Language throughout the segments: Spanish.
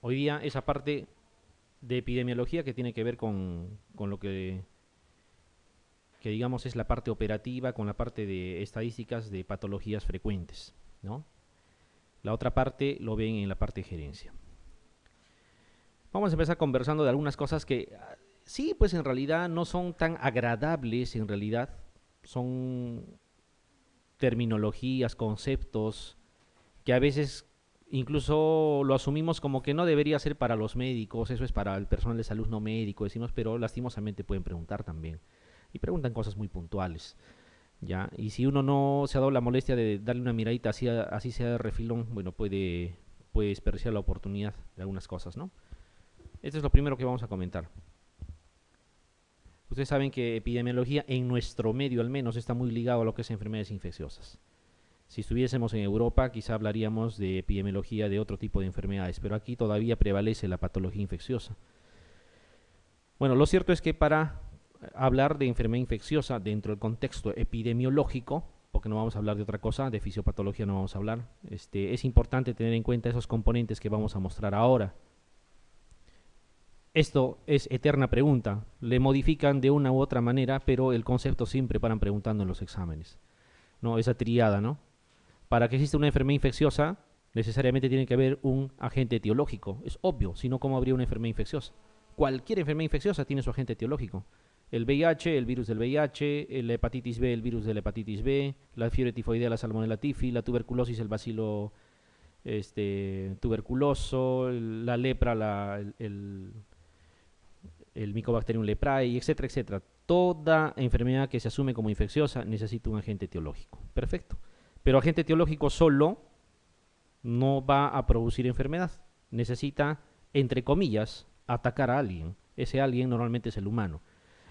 hoy día esa parte de epidemiología que tiene que ver con lo que digamos es la parte operativa, con la parte de estadísticas de patologías frecuentes, ¿no? La otra parte lo ven en la parte de gerencia. Vamos a empezar conversando de algunas cosas que sí, pues en realidad no son tan agradables, en realidad son terminologías, conceptos que a veces incluso lo asumimos como que no debería ser para los médicos, eso es para el personal de salud no médico, decimos, pero lastimosamente pueden preguntar también. Y preguntan cosas muy puntuales, ¿ya? Y si uno no se ha dado la molestia de darle una miradita así, así sea de refilón, bueno, puede desperdiciar la oportunidad de algunas cosas, ¿no? Esto es lo primero que vamos a comentar. Ustedes saben que epidemiología en nuestro medio al menos está muy ligado a lo que es enfermedades infecciosas. Si estuviésemos en Europa, quizá hablaríamos de epidemiología de otro tipo de enfermedades, pero aquí todavía prevalece la patología infecciosa. Bueno, lo cierto es que para hablar de enfermedad infecciosa dentro del contexto epidemiológico, porque no vamos a hablar de otra cosa, de fisiopatología no vamos a hablar, es importante tener en cuenta esos componentes que vamos a mostrar ahora. Esto es eterna pregunta, le modifican de una u otra manera, pero el concepto siempre paran preguntando en los exámenes, ¿no? Esa triada, ¿no? Para que exista una enfermedad infecciosa, necesariamente tiene que haber un agente etiológico. Es obvio, si no, ¿cómo habría una enfermedad infecciosa? Cualquier enfermedad infecciosa tiene su agente etiológico. El VIH, el virus del VIH, la hepatitis B, el virus de la hepatitis B, la fiebre tifoidea, la salmonella tifi, la tuberculosis, el bacilo tuberculoso, la lepra, el Mycobacterium leprae, etcétera, etcétera. Toda enfermedad que se asume como infecciosa necesita un agente etiológico. Perfecto. Pero agente etiológico solo no va a producir enfermedad. Necesita, entre comillas, atacar a alguien. Ese alguien normalmente es el humano.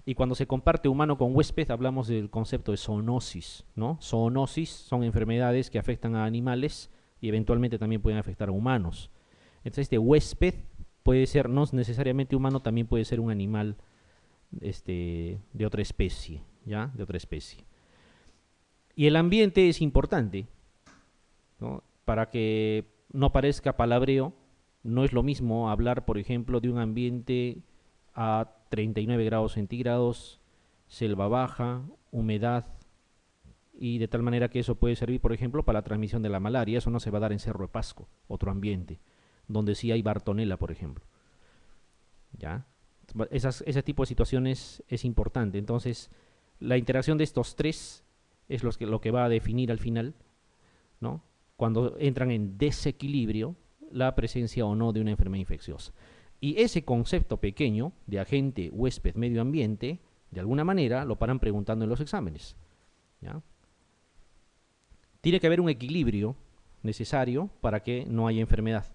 Y cuando se comparte humano con huésped, hablamos del concepto de zoonosis, ¿no? Zoonosis son enfermedades que afectan a animales y eventualmente también pueden afectar a humanos. Entonces, este huésped puede ser no necesariamente humano, también puede ser un animal de otra especie, ¿ya? De otra especie. Y el ambiente es importante, ¿no? Para que no parezca palabreo, no es lo mismo hablar, por ejemplo, de un ambiente a 39 grados centígrados, selva baja, humedad, y de tal manera que eso puede servir, por ejemplo, para la transmisión de la malaria. Eso no se va a dar en Cerro de Pasco, otro ambiente, donde sí hay bartonela, por ejemplo. ¿Ya? Ese tipo de situaciones es importante. Entonces, la interacción de estos tres es lo que va a definir al final, ¿no? Cuando entran en desequilibrio, la presencia o no de una enfermedad infecciosa. Y ese concepto pequeño de agente, huésped, medio ambiente, de alguna manera lo paran preguntando en los exámenes, ¿ya? Tiene que haber un equilibrio necesario para que no haya enfermedad.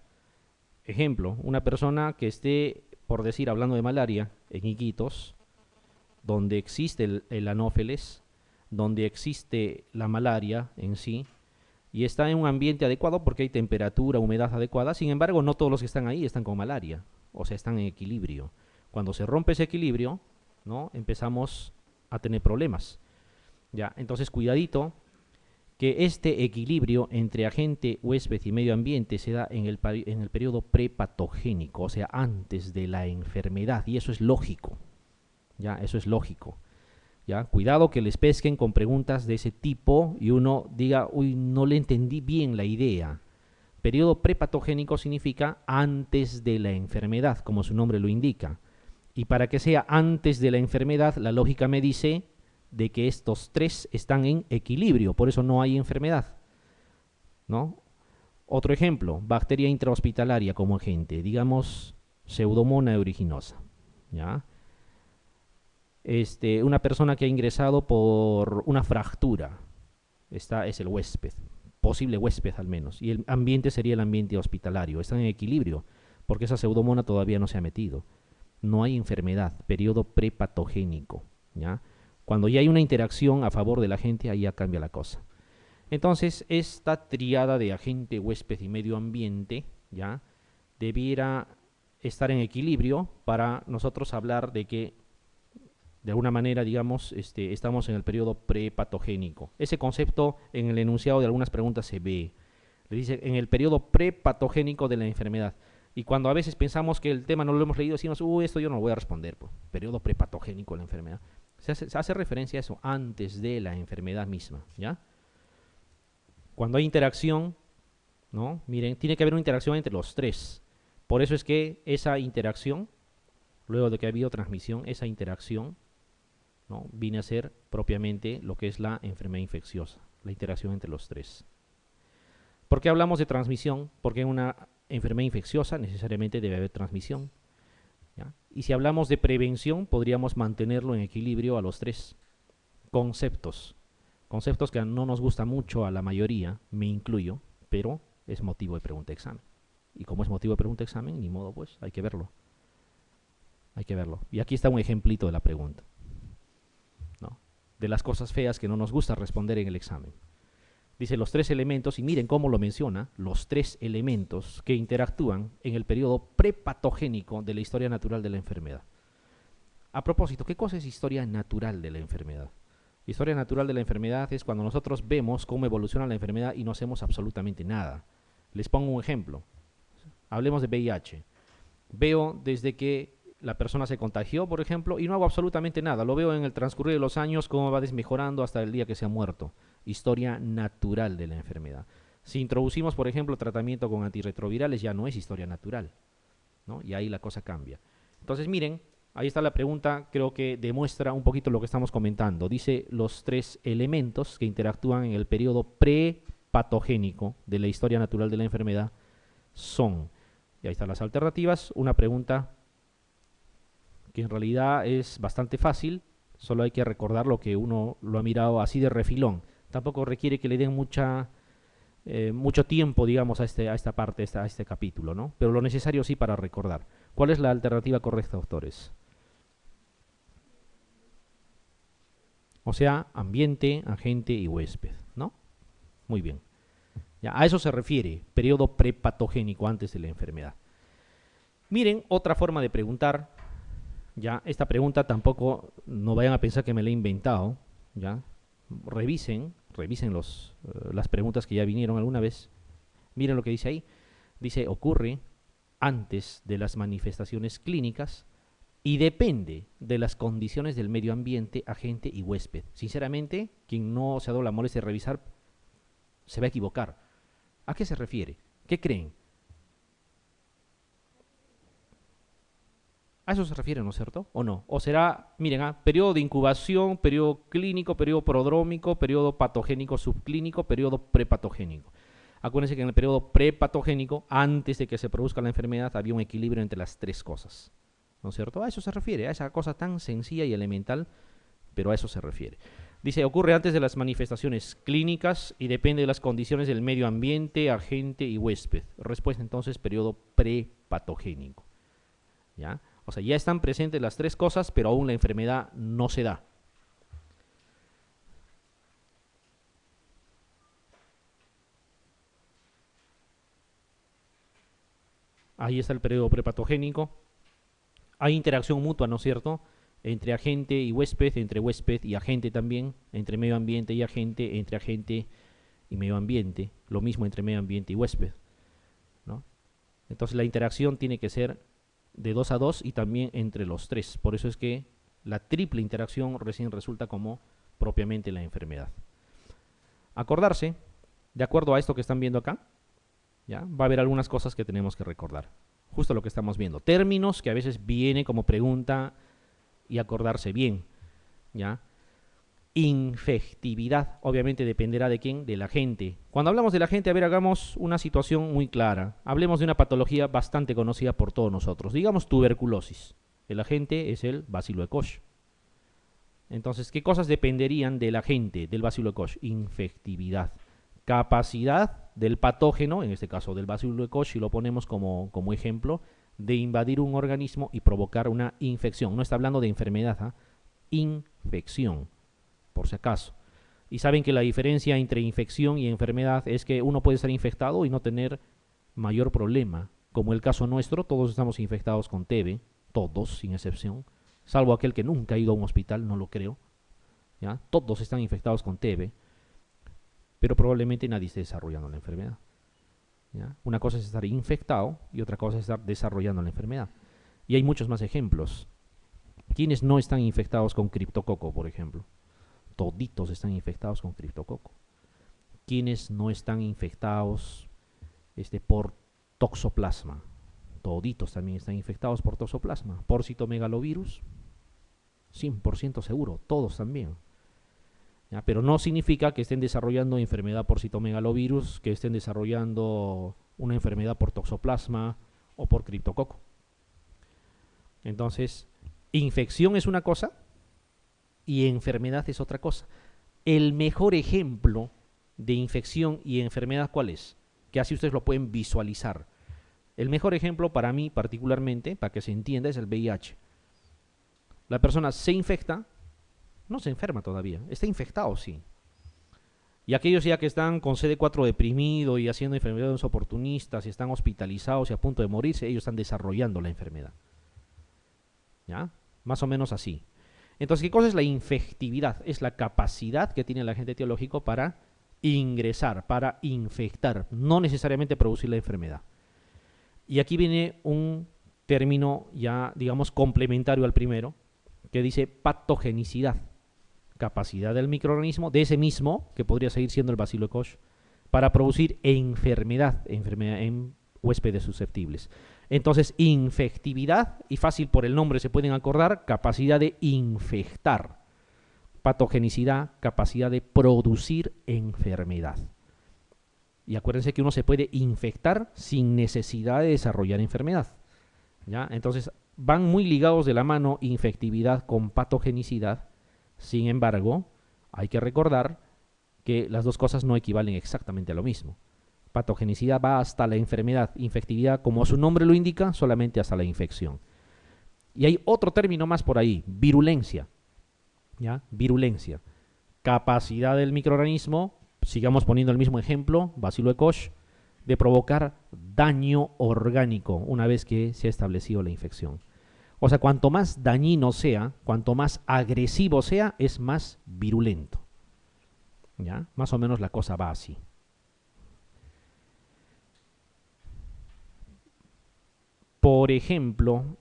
Ejemplo, una persona que esté, por decir, hablando de malaria, en Iquitos, donde existe el anófeles, donde existe la malaria en sí, y está en un ambiente adecuado porque hay temperatura, humedad adecuada. Sin embargo, no todos los que están ahí están con malaria, o sea, están en equilibrio. Cuando se rompe ese equilibrio, ¿no? Empezamos a tener problemas. Ya, entonces cuidadito que este equilibrio entre agente, huésped y medio ambiente se da en el periodo prepatogénico, o sea, antes de la enfermedad, y eso es lógico. Ya, eso es lógico. ¿Ya? Cuidado que les pesquen con preguntas de ese tipo y uno diga, uy, no le entendí bien la idea. Periodo prepatogénico significa antes de la enfermedad, como su nombre lo indica. Y para que sea antes de la enfermedad, la lógica me dice de que estos tres están en equilibrio, por eso no hay enfermedad, ¿no? Otro ejemplo, bacteria intrahospitalaria como agente, digamos Pseudomonas aeruginosa, ¿ya? Una persona que ha ingresado por una fractura, esta es el huésped, posible huésped al menos, y el ambiente sería el ambiente hospitalario, están en equilibrio, porque esa pseudomona todavía no se ha metido. No hay enfermedad, periodo prepatogénico, ¿ya? Cuando ya hay una interacción a favor de la gente, ahí ya cambia la cosa. Entonces, esta triada de agente, huésped y medio ambiente, ¿ya? Debiera estar en equilibrio para nosotros hablar de que de alguna manera, digamos, estamos en el periodo prepatogénico. Ese concepto en el enunciado de algunas preguntas se ve. Le dice en el periodo prepatogénico de la enfermedad. Y cuando a veces pensamos que el tema no lo hemos leído, decimos, esto yo no lo voy a responder, pues, periodo prepatogénico de la enfermedad. Se hace referencia a eso antes de la enfermedad misma, ¿ya? Cuando hay interacción, ¿no? Miren, tiene que haber una interacción entre los tres. Por eso es que esa interacción, luego de que ha habido transmisión, esa interacción, ¿no? Viene a ser propiamente lo que es la enfermedad infecciosa, la interacción entre los tres. ¿Por qué hablamos de transmisión? Porque en una enfermedad infecciosa necesariamente debe haber transmisión, ¿ya? Y si hablamos de prevención, podríamos mantenerlo en equilibrio a los tres conceptos. Conceptos que no nos gusta mucho a la mayoría, me incluyo, pero es motivo de pregunta de examen. Y como es motivo de pregunta de examen, ni modo, pues hay que verlo. Hay que verlo. Y aquí está un ejemplito de la pregunta, ¿no? De las cosas feas que no nos gusta responder en el examen. Dice los tres elementos, y miren cómo lo menciona, los tres elementos que interactúan en el periodo prepatogénico de la historia natural de la enfermedad. A propósito, ¿qué cosa es historia natural de la enfermedad? Historia natural de la enfermedad es cuando nosotros vemos cómo evoluciona la enfermedad y no hacemos absolutamente nada. Les pongo un ejemplo. Hablemos de VIH. Veo desde que la persona se contagió, por ejemplo, y no hago absolutamente nada. Lo veo en el transcurrir de los años, cómo va desmejorando hasta el día que se ha muerto. Historia natural de la enfermedad. Si introducimos, por ejemplo, tratamiento con antirretrovirales, ya no es historia natural, ¿no? Y ahí la cosa cambia. Entonces, miren, ahí está la pregunta, creo que demuestra un poquito lo que estamos comentando. Dice los tres elementos que interactúan en el periodo prepatogénico de la historia natural de la enfermedad son, y ahí están las alternativas, una pregunta que en realidad es bastante fácil, solo hay que recordar lo que uno lo ha mirado así de refilón. Tampoco requiere que le den mucho tiempo, digamos, a esta parte, a este capítulo, ¿no? Pero lo necesario sí para recordar. ¿Cuál es la alternativa correcta, doctores? O sea, ambiente, agente y huésped, ¿no? Muy bien. Ya, a eso se refiere, periodo prepatogénico antes de la enfermedad. Miren, otra forma de preguntar. Ya, esta pregunta tampoco, no vayan a pensar que me la he inventado, ya. Revisen las preguntas que ya vinieron alguna vez. Miren lo que dice ahí. Dice, ocurre antes de las manifestaciones clínicas y depende de las condiciones del medio ambiente, agente y huésped. Sinceramente, quien no se ha dado la molestia de revisar se va a equivocar. ¿A qué se refiere? ¿Qué creen? A eso se refiere, ¿no es cierto? ¿O no? O será, miren, periodo de incubación, periodo clínico, periodo prodrómico, periodo patogénico subclínico, periodo prepatogénico. Acuérdense que en el periodo prepatogénico, antes de que se produzca la enfermedad, había un equilibrio entre las tres cosas, ¿no es cierto? A eso se refiere, a esa cosa tan sencilla y elemental, pero a eso se refiere. Dice, ocurre antes de las manifestaciones clínicas y depende de las condiciones del medio ambiente, agente y huésped. Respuesta entonces, periodo prepatogénico. ¿Ya? O sea, ya están presentes las tres cosas, pero aún la enfermedad no se da. Ahí está el periodo prepatogénico. Hay interacción mutua, ¿no es cierto? Entre agente y huésped, entre huésped y agente también, entre medio ambiente y agente, entre agente y medio ambiente, lo mismo entre medio ambiente y huésped, ¿no? Entonces la interacción tiene que ser de 2 a 2 y también entre los tres. Por eso es que la triple interacción recién resulta como propiamente la enfermedad. Acordarse, de acuerdo a esto que están viendo acá, ¿ya? Va a haber algunas cosas que tenemos que recordar. Justo lo que estamos viendo. Términos que a veces viene como pregunta y acordarse bien, ¿ya? Infectividad, obviamente dependerá de quién, de la gente. Cuando hablamos de la gente, a ver, hagamos una situación muy clara. Hablemos de una patología bastante conocida por todos nosotros. Digamos tuberculosis. El agente es el bacilo de Koch. Entonces, ¿qué cosas dependerían del agente del bacilo de Koch? Infectividad. Capacidad del patógeno, en este caso del bacilo de Koch, si lo ponemos como ejemplo, de invadir un organismo y provocar una infección. No está hablando de enfermedad, infección, por si acaso. Y saben que la diferencia entre infección y enfermedad es que uno puede estar infectado y no tener mayor problema. Como el caso nuestro, todos estamos infectados con TB, todos, sin excepción, salvo aquel que nunca ha ido a un hospital, no lo creo, ¿ya? Todos están infectados con TB, pero probablemente nadie esté desarrollando la enfermedad. ¿Ya? Una cosa es estar infectado y otra cosa es estar desarrollando la enfermedad. Y hay muchos más ejemplos. ¿Quiénes no están infectados con criptococo, por ejemplo? Toditos están infectados con criptococo. ¿Quiénes no están infectados por toxoplasma? Toditos también están infectados por toxoplasma. Por citomegalovirus, 100% seguro, todos también. ¿Ya? Pero no significa que estén desarrollando enfermedad por citomegalovirus, que estén desarrollando una enfermedad por toxoplasma o por criptococo. Entonces, infección es una cosa y enfermedad es otra cosa. El mejor ejemplo de infección y enfermedad, ¿cuál es? Que así ustedes lo pueden visualizar. El mejor ejemplo para mí particularmente, para que se entienda, es el VIH. La persona se infecta, no se enferma todavía, está infectado, sí. Y aquellos ya que están con CD4 deprimido y haciendo enfermedades oportunistas y están hospitalizados y a punto de morirse, ellos están desarrollando la enfermedad. ¿Ya? Más o menos así. Entonces, ¿qué cosa es la infectividad? Es la capacidad que tiene el agente etiológico para ingresar, para infectar, no necesariamente producir la enfermedad. Y aquí viene un término ya, digamos, complementario al primero, que dice patogenicidad. Capacidad del microorganismo, de ese mismo, que podría seguir siendo el bacilo de Koch, para producir enfermedad en huéspedes susceptibles. Entonces, infectividad, y fácil por el nombre se pueden acordar, capacidad de infectar. Patogenicidad, capacidad de producir enfermedad. Y acuérdense que uno se puede infectar sin necesidad de desarrollar enfermedad. ¿Ya? Entonces, van muy ligados de la mano infectividad con patogenicidad. Sin embargo, hay que recordar que las dos cosas no equivalen exactamente a lo mismo. Patogenicidad va hasta la enfermedad, infectividad, como su nombre lo indica, solamente hasta la infección. Y hay otro término más por ahí, virulencia. ¿Ya? Virulencia. Capacidad del microorganismo, sigamos poniendo el mismo ejemplo, bacilo de Koch, de provocar daño orgánico una vez que se ha establecido la infección. O sea, cuanto más dañino sea, cuanto más agresivo sea, es más virulento. ¿Ya? Más o menos la cosa va así. Por ejemplo,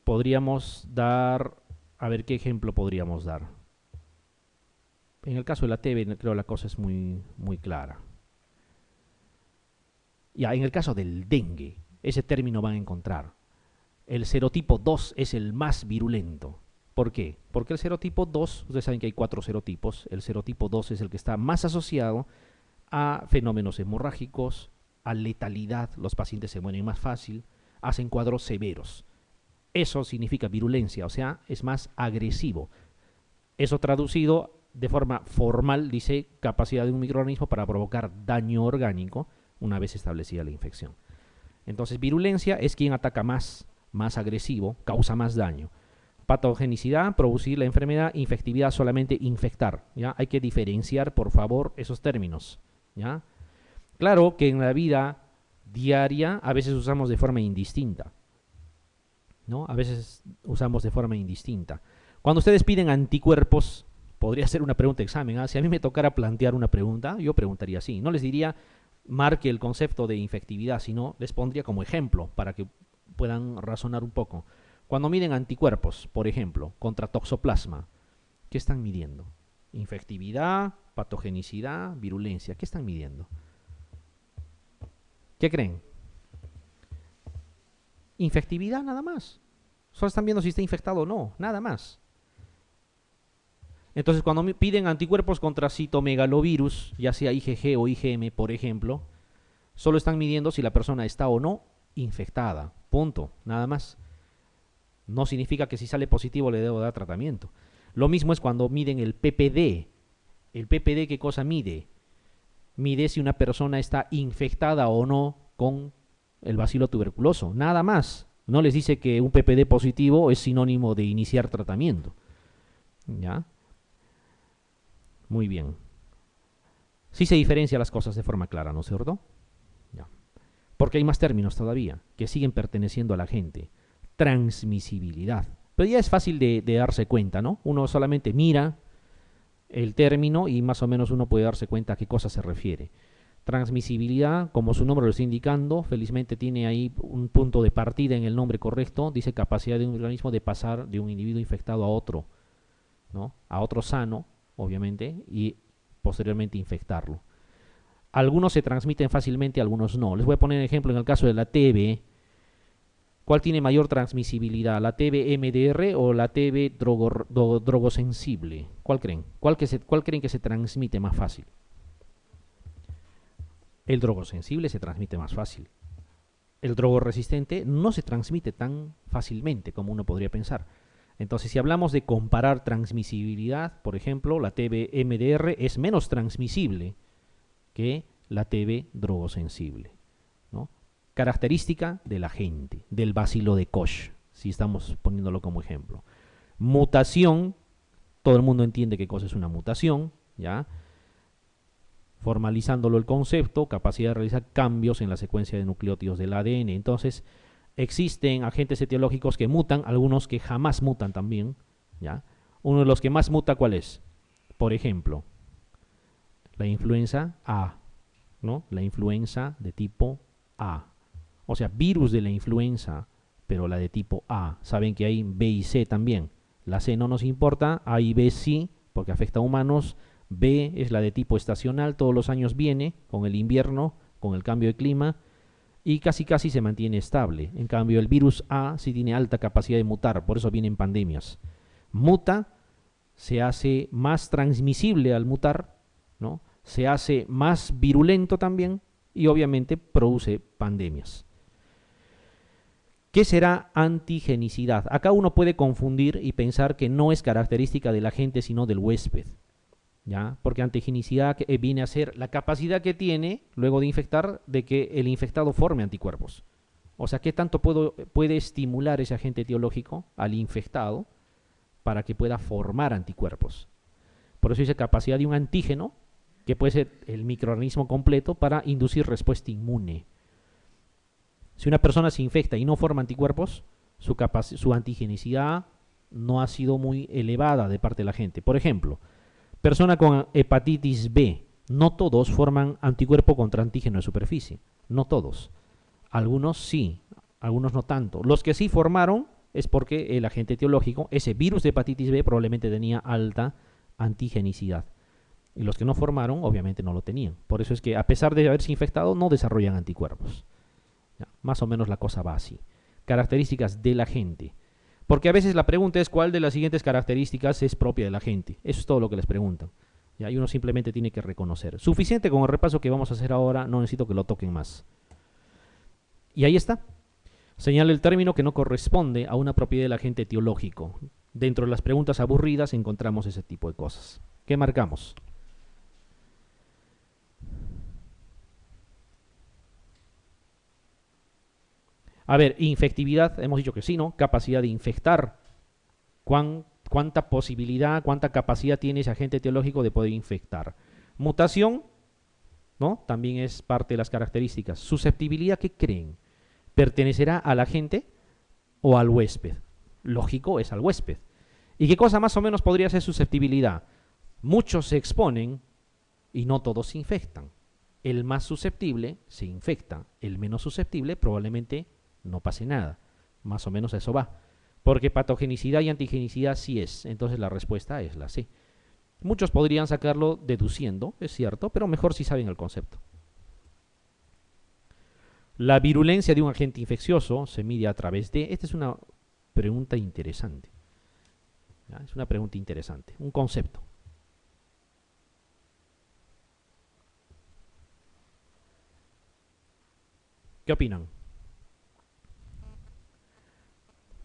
podríamos dar... A ver, ¿qué ejemplo podríamos dar? En el caso de la TB, creo que la cosa es muy, muy clara. Ya, en el caso del dengue, ese término van a encontrar. El serotipo 2 es el más virulento. ¿Por qué? Porque el serotipo 2, ustedes saben que hay 4 serotipos, el serotipo 2 es el que está más asociado a fenómenos hemorrágicos, a letalidad, los pacientes se mueren más fácil, hacen cuadros severos. Eso significa virulencia, o sea, es más agresivo. Eso traducido de forma formal dice capacidad de un microorganismo para provocar daño orgánico una vez establecida la infección. Entonces, virulencia es quien ataca más agresivo, causa más daño. Patogenicidad, producir la enfermedad, infectividad, solamente infectar. ¿Ya? Hay que diferenciar, por favor, esos términos. ¿Ya? Claro que en la vida diaria a veces usamos de forma indistinta. ¿No? A veces usamos de forma indistinta. Cuando ustedes piden anticuerpos, podría ser una pregunta de examen. ¿Ah? Si a mí me tocara plantear una pregunta, yo preguntaría así. No les diría marque el concepto de infectividad, sino les pondría como ejemplo para que puedan razonar un poco. Cuando miden anticuerpos, por ejemplo, contra toxoplasma, ¿qué están midiendo? Infectividad, patogenicidad, virulencia. ¿Qué están midiendo? ¿Qué creen? Infectividad nada más. Solo están viendo si está infectado o no, nada más. Entonces, cuando piden anticuerpos contra citomegalovirus, ya sea IgG o IgM, por ejemplo, solo están midiendo si la persona está o no infectada. Punto, nada más. No significa que si sale positivo le debo dar tratamiento. Lo mismo es cuando miden el PPD. ¿El PPD qué cosa mide? Mide si una persona está infectada o no con el bacilo tuberculoso. Nada más. No les dice que un PPD positivo es sinónimo de iniciar tratamiento. ¿Ya? Muy bien. Sí se diferencia las cosas de forma clara, ¿no es cierto? Ya. Porque hay más términos todavía que siguen perteneciendo a la gente. Transmisibilidad. Pero ya es fácil de darse cuenta, ¿no? Uno solamente mira el término y más o menos uno puede darse cuenta a qué cosa se refiere. Transmisibilidad, como su nombre lo está indicando, felizmente tiene ahí un punto de partida en el nombre correcto, dice capacidad de un organismo de pasar de un individuo infectado a otro, ¿no? A otro sano, obviamente, y posteriormente infectarlo. Algunos se transmiten fácilmente, algunos no. Les voy a poner ejemplo en el caso de la TB. ¿Cuál tiene mayor transmisibilidad? ¿La TB MDR o la TB drogosensible? ¿Cuál creen? ¿Cuál creen que se transmite más fácil? El drogosensible se transmite más fácil. El drogoresistente no se transmite tan fácilmente como uno podría pensar. Entonces, si hablamos de comparar transmisibilidad, por ejemplo, la TB MDR es menos transmisible que la TB drogosensible, ¿no? Característica de la gente, del bacilo de Koch, si estamos poniéndolo como ejemplo. Mutación, todo el mundo entiende qué cosa es una mutación, ¿ya? Formalizándolo el concepto, capacidad de realizar cambios en la secuencia de nucleótidos del ADN. Entonces, existen agentes etiológicos que mutan, algunos que jamás mutan también, ¿ya? Uno de los que más muta, ¿cuál es? Por ejemplo, la influenza A, ¿no? La influenza de tipo A. O sea, virus de la influenza, pero la de tipo A. Saben que hay B y C también. La C no nos importa, A y B sí, porque afecta a humanos. B es la de tipo estacional, todos los años viene, con el invierno, con el cambio de clima, y casi se mantiene estable. En cambio, el virus A sí tiene alta capacidad de mutar, por eso vienen pandemias. Muta, se hace más transmisible al mutar, ¿no? Se hace más virulento también, y obviamente produce pandemias. ¿Qué será antigenicidad? Acá uno puede confundir y pensar que no es característica del agente, sino del huésped, ¿ya? Porque antigenicidad viene a ser la capacidad que tiene, luego de infectar, de que el infectado forme anticuerpos. O sea, ¿qué tanto puede estimular ese agente etiológico al infectado para que pueda formar anticuerpos? Por eso dice capacidad de un antígeno, que puede ser el microorganismo completo, para inducir respuesta inmune. Si una persona se infecta y no forma anticuerpos, su antigenicidad no ha sido muy elevada de parte de la gente. Por ejemplo, persona con hepatitis B, no todos forman anticuerpo contra antígeno de superficie, no todos. Algunos sí, algunos no tanto. Los que sí formaron es porque el agente etiológico, ese virus de hepatitis B, probablemente tenía alta antigenicidad. Y los que no formaron, obviamente no lo tenían. Por eso es que, a pesar de haberse infectado, no desarrollan anticuerpos. ¿Ya? Más o menos la cosa va así. Características del agente. Porque a veces la pregunta es cuál de las siguientes características es propia del agente. Eso es todo lo que les preguntan. ¿Ya? Y uno simplemente tiene que reconocer. Suficiente con el repaso que vamos a hacer ahora, no necesito que lo toquen más. Y ahí está. Señala el término que no corresponde a una propiedad del agente etiológico. Dentro de las preguntas aburridas encontramos ese tipo de cosas. ¿Qué marcamos? A ver, infectividad, hemos dicho que sí, ¿no? Capacidad de infectar. ¿Cuánta posibilidad, cuánta capacidad tiene ese agente etiológico de poder infectar? Mutación, ¿no? También es parte de las características. Susceptibilidad, ¿qué creen? ¿Pertenecerá al agente o al huésped? Lógico, es al huésped. ¿Y qué cosa más o menos podría ser susceptibilidad? Muchos se exponen y no todos se infectan. El más susceptible se infecta, el menos susceptible probablemente no pase nada. Más o menos eso va. Porque patogenicidad y antigenicidad sí es. Entonces la respuesta es la C. Muchos podrían sacarlo deduciendo, es cierto, pero mejor si saben el concepto. La virulencia de un agente infeccioso se mide a través de... Esta es una pregunta interesante. ¿Ya? Es una pregunta interesante. Un concepto. ¿Qué opinan?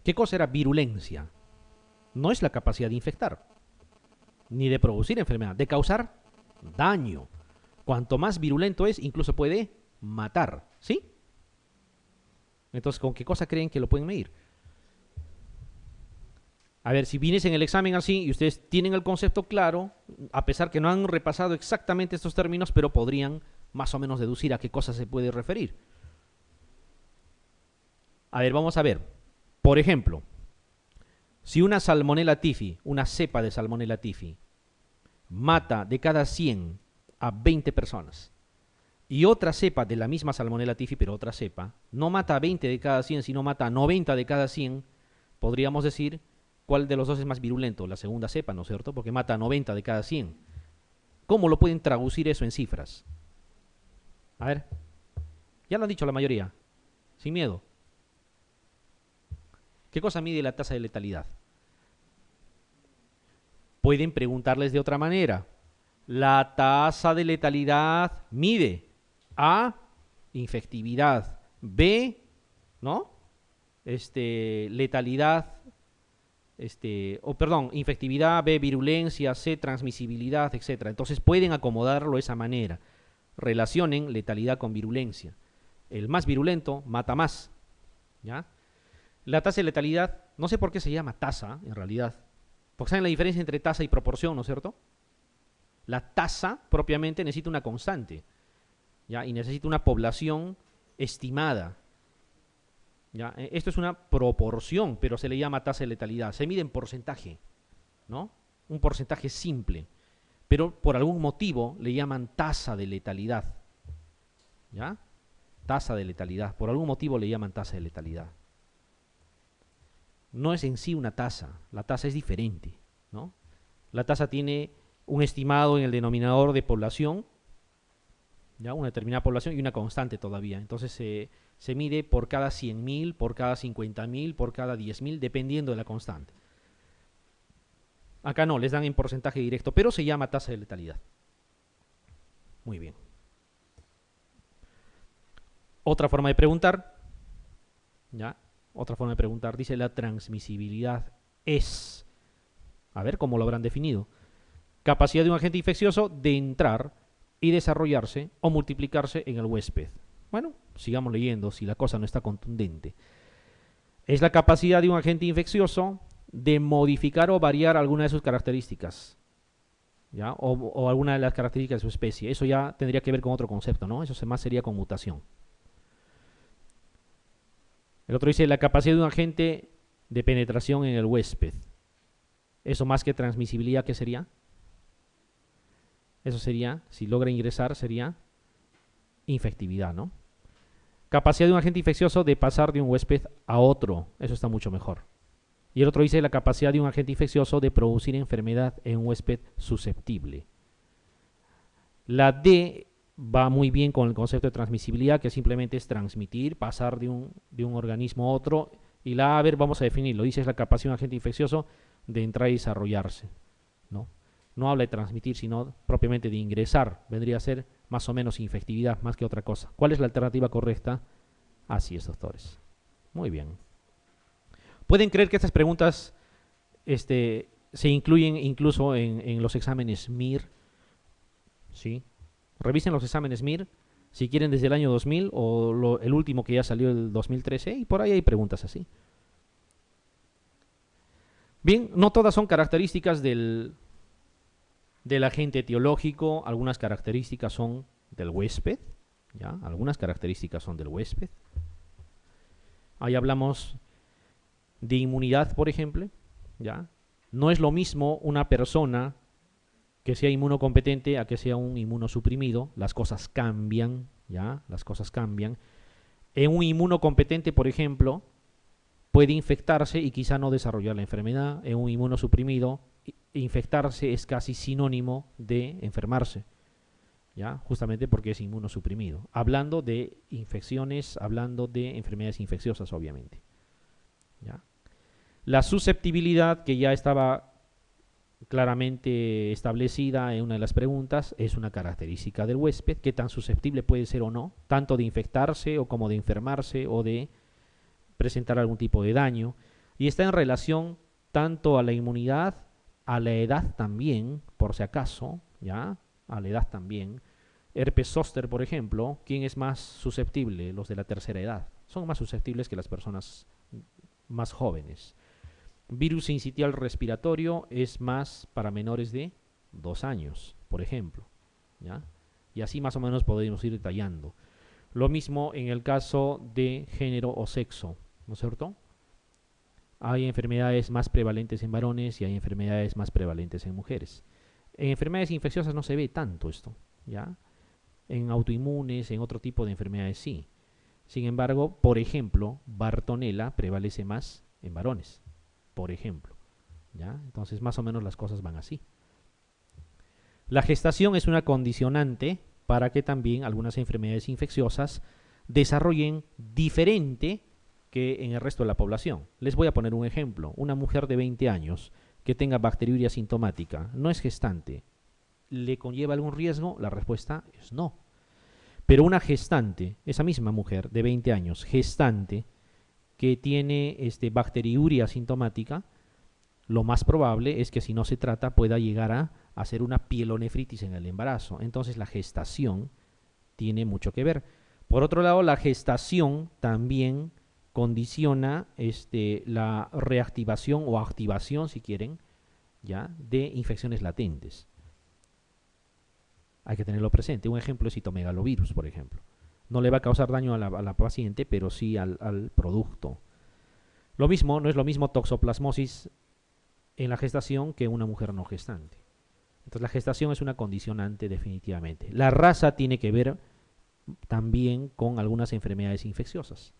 ¿Qué cosa era virulencia? No es la capacidad de infectar, ni de producir enfermedad, de causar daño. Cuanto más virulento es, incluso puede matar, ¿sí? Entonces, ¿con qué cosa creen que lo pueden medir? A ver, si vienes en el examen así y ustedes tienen el concepto claro, a pesar que no han repasado exactamente estos términos, pero podrían más o menos deducir a qué cosa se puede referir. A ver, vamos a ver. Por ejemplo, si una Salmonella typhi, una cepa de Salmonella typhi, mata de cada 100 a 20 personas y otra cepa de la misma Salmonella typhi, pero otra cepa, no mata a 20 de cada 100, sino mata a 90 de cada 100, podríamos decir cuál de los dos es más virulento, la segunda cepa, ¿no es cierto? Porque mata a 90 de cada 100. ¿Cómo lo pueden traducir eso en cifras? A ver, ya lo han dicho la mayoría, sin miedo. ¿Qué cosa mide la tasa de letalidad? Pueden preguntarles de otra manera. La tasa de letalidad mide A, infectividad, B, ¿no? Letalidad, infectividad, B, virulencia, C, transmisibilidad, etcétera. Entonces pueden acomodarlo de esa manera. Relacionen letalidad con virulencia. El más virulento mata más, ¿ya? La tasa de letalidad, no sé por qué se llama tasa, en realidad. Porque saben la diferencia entre tasa y proporción, ¿no es cierto? La tasa propiamente necesita una constante, ¿ya? Y necesita una población estimada, ¿ya? Esto es una proporción, pero se le llama tasa de letalidad. Se mide en porcentaje, ¿no? Un porcentaje simple, pero por algún motivo le llaman tasa de letalidad, ¿ya? Tasa de letalidad, por algún motivo le llaman tasa de letalidad. No es en sí una tasa, la tasa es diferente, ¿no? La tasa tiene un estimado en el denominador de población, ¿ya? Una determinada población y una constante todavía. Entonces se mide por cada 100.000, por cada 50.000, por cada 10.000, dependiendo de la constante. Acá no, les dan en porcentaje directo, pero se llama tasa de letalidad. Muy bien. Otra forma de preguntar, ¿ya? Otra forma de preguntar, dice la transmisibilidad es, a ver cómo lo habrán definido, capacidad de un agente infeccioso de entrar y desarrollarse o multiplicarse en el huésped. Bueno, sigamos leyendo si la cosa no está contundente. Es la capacidad de un agente infeccioso de modificar o variar alguna de sus características, ¿ya? O alguna de las características de su especie. Eso ya tendría que ver con otro concepto, ¿no? Eso más sería con mutación. El otro dice la capacidad de un agente de penetración en el huésped. Eso más que transmisibilidad, ¿qué sería? Eso sería, si logra ingresar, sería infectividad, ¿no? Capacidad de un agente infeccioso de pasar de un huésped a otro. Eso está mucho mejor. Y el otro dice la capacidad de un agente infeccioso de producir enfermedad en un huésped susceptible. La D va muy bien con el concepto de transmisibilidad, que simplemente es transmitir, pasar de un organismo a otro. Y la A, a ver, vamos a definirlo. Dice es la capacidad de un agente infeccioso de entrar y desarrollarse, ¿no? No habla de transmitir, sino propiamente de ingresar. Vendría a ser más o menos infectividad, más que otra cosa. ¿Cuál es la alternativa correcta? Así es, doctores. Muy bien. ¿Pueden creer que estas preguntas se incluyen incluso en los exámenes MIR? ¿Sí? Revisen los exámenes MIR, si quieren desde el año 2000 o el último que ya salió el 2013, y por ahí hay preguntas así. Bien, no todas son características del agente etiológico, algunas características son del huésped, ¿ya? Algunas características son del huésped. Ahí hablamos de inmunidad, por ejemplo, ¿ya? No es lo mismo una persona que sea inmunocompetente a que sea un inmunosuprimido. Las cosas cambian, ¿ya? Las cosas cambian. En un inmunocompetente, por ejemplo, puede infectarse y quizá no desarrollar la enfermedad. En un inmunosuprimido, infectarse es casi sinónimo de enfermarse, ¿ya? Justamente porque es inmunosuprimido. Hablando de infecciones, hablando de enfermedades infecciosas, obviamente, ¿ya? La susceptibilidad, que ya estaba claramente establecida en una de las preguntas, es una característica del huésped. ¿Qué tan susceptible puede ser o no? Tanto de infectarse o como de enfermarse o de presentar algún tipo de daño. Y está en relación tanto a la inmunidad, a la edad también, por si acaso, ¿ya? A la edad también. Herpes zóster, por ejemplo, ¿quién es más susceptible? Los de la tercera edad. Son más susceptibles que las personas más jóvenes. Virus sincitial respiratorio es más para menores de 2 años, por ejemplo, ¿ya? Y así más o menos podemos ir detallando. Lo mismo en el caso de género o sexo, ¿no es cierto? Hay enfermedades más prevalentes en varones y hay enfermedades más prevalentes en mujeres. En enfermedades infecciosas no se ve tanto esto, ¿ya? En autoinmunes, en otro tipo de enfermedades sí. Sin embargo, por ejemplo, Bartonella prevalece más en varones, por ejemplo. ¿Ya? Entonces, más o menos las cosas van así. La gestación es una condicionante para que también algunas enfermedades infecciosas desarrollen diferente que en el resto de la población. Les voy a poner un ejemplo. Una mujer de 20 años que tenga bacteriuria sintomática no es gestante. ¿Le conlleva algún riesgo? La respuesta es no. Pero una gestante, esa misma mujer de 20 años, gestante, que tiene bacteriuria sintomática, lo más probable es que si no se trata pueda llegar a hacer una pielonefritis en el embarazo. Entonces la gestación tiene mucho que ver. Por otro lado, la gestación también condiciona la reactivación o activación, si quieren, ¿ya?, de infecciones latentes. Hay que tenerlo presente. Un ejemplo es citomegalovirus, por ejemplo. No le va a causar daño a la paciente, pero sí al producto. Lo mismo, no es lo mismo toxoplasmosis en la gestación que una mujer no gestante. Entonces la gestación es una condicionante definitivamente. La raza tiene que ver también con algunas enfermedades infecciosas.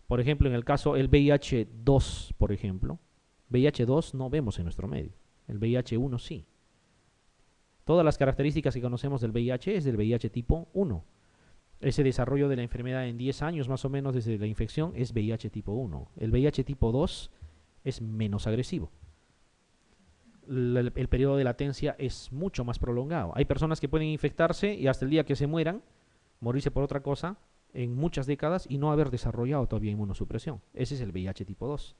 Por ejemplo, en el caso el VIH-2, por ejemplo, VIH-2 no vemos en nuestro medio. El VIH-1 sí. Todas las características que conocemos del VIH es del VIH tipo 1. Ese desarrollo de la enfermedad en 10 años más o menos desde la infección es VIH tipo 1. El VIH tipo 2 es menos agresivo. El periodo de latencia es mucho más prolongado. Hay personas que pueden infectarse y hasta el día que se mueran, morirse por otra cosa, en muchas décadas y no haber desarrollado todavía inmunosupresión. Ese es el VIH tipo 2.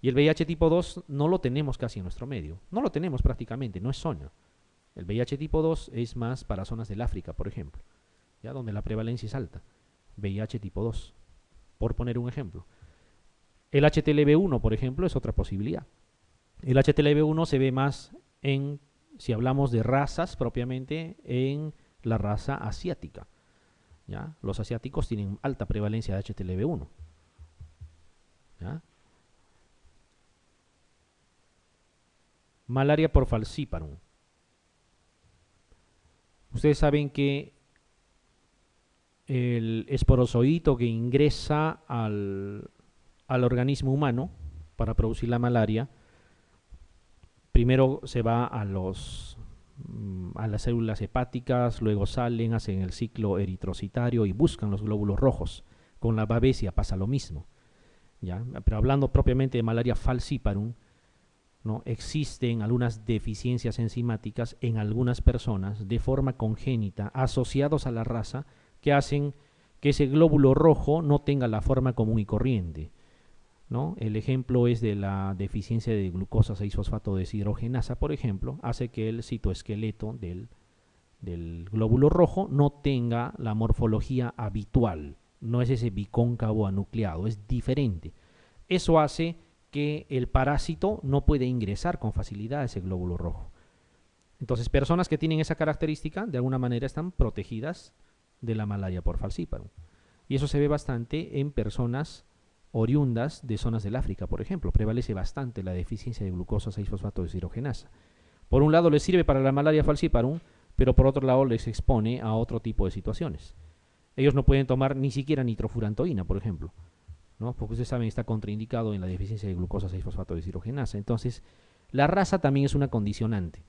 Y el VIH tipo 2 no lo tenemos casi en nuestro medio. No lo tenemos prácticamente, no es zona. El VIH tipo 2 es más para zonas del África, por ejemplo, ya donde la prevalencia es alta. VIH tipo 2, por poner un ejemplo. El HTLV1, por ejemplo, es otra posibilidad. El HTLV1 se ve más en, si hablamos de razas propiamente, en la raza asiática. ¿Ya? Los asiáticos tienen alta prevalencia de HTLV1. ¿Ya? Malaria por falciparum. Ustedes saben que el esporozoito que ingresa al organismo humano para producir la malaria, primero se va a las células hepáticas, luego salen, hacen el ciclo eritrocitario y buscan los glóbulos rojos. Con la babesia pasa lo mismo. ¿Ya? Pero hablando propiamente de malaria falciparum, ¿no?, existen algunas deficiencias enzimáticas en algunas personas de forma congénita asociados a la raza que hacen que ese glóbulo rojo no tenga la forma común y corriente, ¿no? El ejemplo es de la deficiencia de glucosa 6-fosfato deshidrogenasa, por ejemplo, hace que el citoesqueleto del glóbulo rojo no tenga la morfología habitual, no es ese bicóncavo anucleado, es diferente. Eso hace que el parásito no puede ingresar con facilidad a ese glóbulo rojo. Entonces, personas que tienen esa característica, de alguna manera están protegidas de la malaria por falciparum. Y eso se ve bastante en personas oriundas de zonas del África, por ejemplo. Prevalece bastante la deficiencia de glucosa 6-fosfato deshidrogenasa. Por un lado les sirve para la malaria falciparum, pero por otro lado les expone a otro tipo de situaciones. Ellos no pueden tomar ni siquiera nitrofurantoína, por ejemplo, ¿no? Porque ustedes saben, está contraindicado en la deficiencia de glucosa 6-fosfato deshidrogenasa. Entonces, la raza también es una condicionante.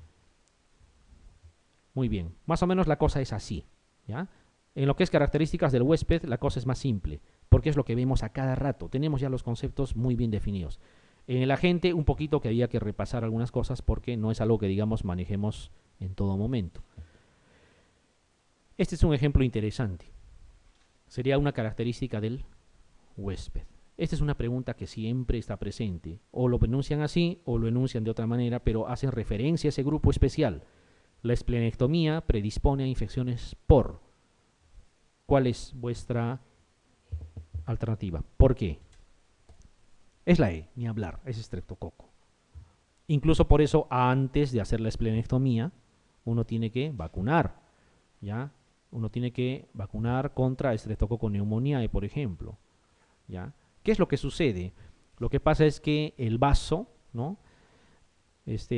Muy bien, más o menos la cosa es así, ¿ya? En lo que es características del huésped, la cosa es más simple, porque es lo que vemos a cada rato. Tenemos ya los conceptos muy bien definidos. En el agente, un poquito que había que repasar algunas cosas, porque no es algo que, digamos, manejemos en todo momento. Este es un ejemplo interesante. Sería una característica del huésped. Esta es una pregunta que siempre está presente. O lo pronuncian así o lo enuncian de otra manera, pero hacen referencia a ese grupo especial. La esplenectomía predispone a infecciones por. ¿Cuál es vuestra alternativa? ¿Por qué? Es la E, ni hablar, es estreptococo. Incluso por eso, antes de hacer la esplenectomía, uno tiene que vacunar, ¿ya? Uno tiene que vacunar contra Streptococcus pneumoniae, por ejemplo, ¿ya? ¿Qué es lo que sucede? Lo que pasa es que el vaso, ¿no?,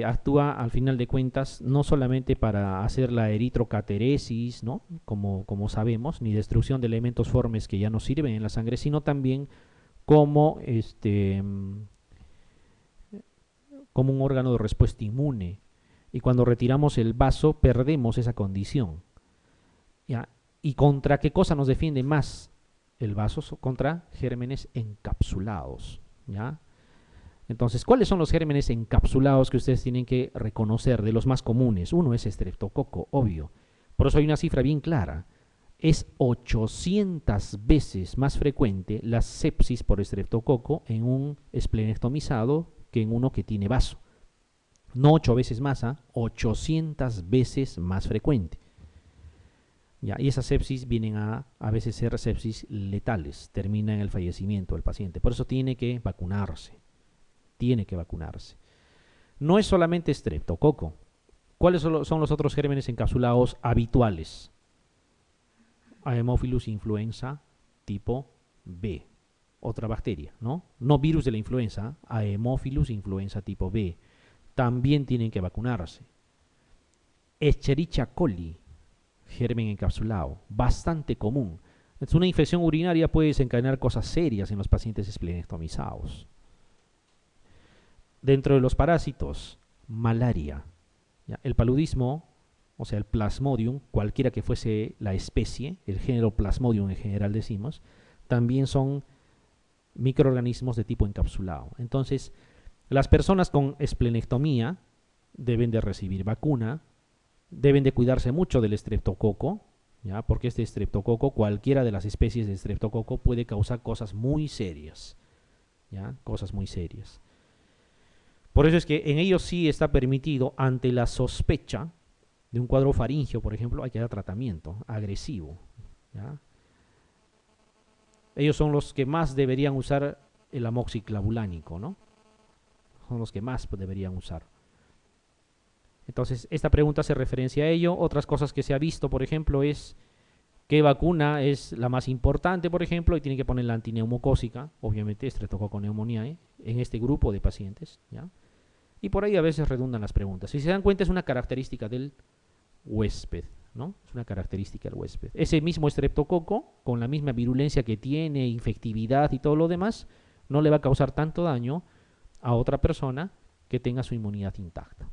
actúa al final de cuentas no solamente para hacer la eritrocateresis, ¿no? Como sabemos, ni destrucción de elementos formes que ya no sirven en la sangre, sino también como, como un órgano de respuesta inmune. Y cuando retiramos el vaso, perdemos esa condición. ¿Ya? ¿Y contra qué cosa nos defiende más el vaso? Contra gérmenes encapsulados. ¿Ya? Entonces, ¿cuáles son los gérmenes encapsulados que ustedes tienen que reconocer de los más comunes? Uno es estreptococo, obvio. Por eso hay una cifra bien clara. Es 800 veces más frecuente la sepsis por estreptococo en un esplenectomizado que en uno que tiene vaso. No 8 veces más, 800 veces más frecuente. ¿Ya? Y esas sepsis vienen a veces ser sepsis letales, termina en el fallecimiento del paciente. Por eso tiene que vacunarse. Tiene que vacunarse. No es solamente estreptococo. ¿Cuáles son los otros gérmenes encapsulados habituales? Haemophilus influenza tipo B, otra bacteria, ¿no? No virus de la influenza, Haemophilus influenza tipo B. También tienen que vacunarse. Escherichia coli, germen encapsulado, bastante común. Es una infección urinaria puede desencadenar cosas serias en los pacientes esplenectomizados. Dentro de los parásitos, malaria. ¿Ya? El paludismo, o sea, el Plasmodium, cualquiera que fuese la especie, el género Plasmodium en general decimos, también son microorganismos de tipo encapsulado. Entonces, las personas con esplenectomía deben de recibir vacuna, deben de cuidarse mucho del estreptococo, ¿ya? Porque este estreptococo, cualquiera de las especies de estreptococo, puede causar cosas muy serias, ¿ya? Cosas muy serias. Por eso es que en ellos sí está permitido, ante la sospecha de un cuadro faríngeo, por ejemplo, hay que dar tratamiento agresivo, ¿ya? Ellos son los que más deberían usar el amoxiclavulánico, ¿no? Son los que más deberían usar. Entonces, esta pregunta hace referencia a ello. Otras cosas que se ha visto, por ejemplo, es qué vacuna es la más importante, por ejemplo, y tiene que poner la antineumocócica, obviamente, estreptococo neumoniae, en este grupo de pacientes, ¿ya? Y por ahí a veces redundan las preguntas. Si se dan cuenta, es una característica del huésped, ¿no? Es una característica del huésped. Ese mismo estreptococo, con la misma virulencia que tiene, infectividad y todo lo demás, no le va a causar tanto daño a otra persona que tenga su inmunidad intacta.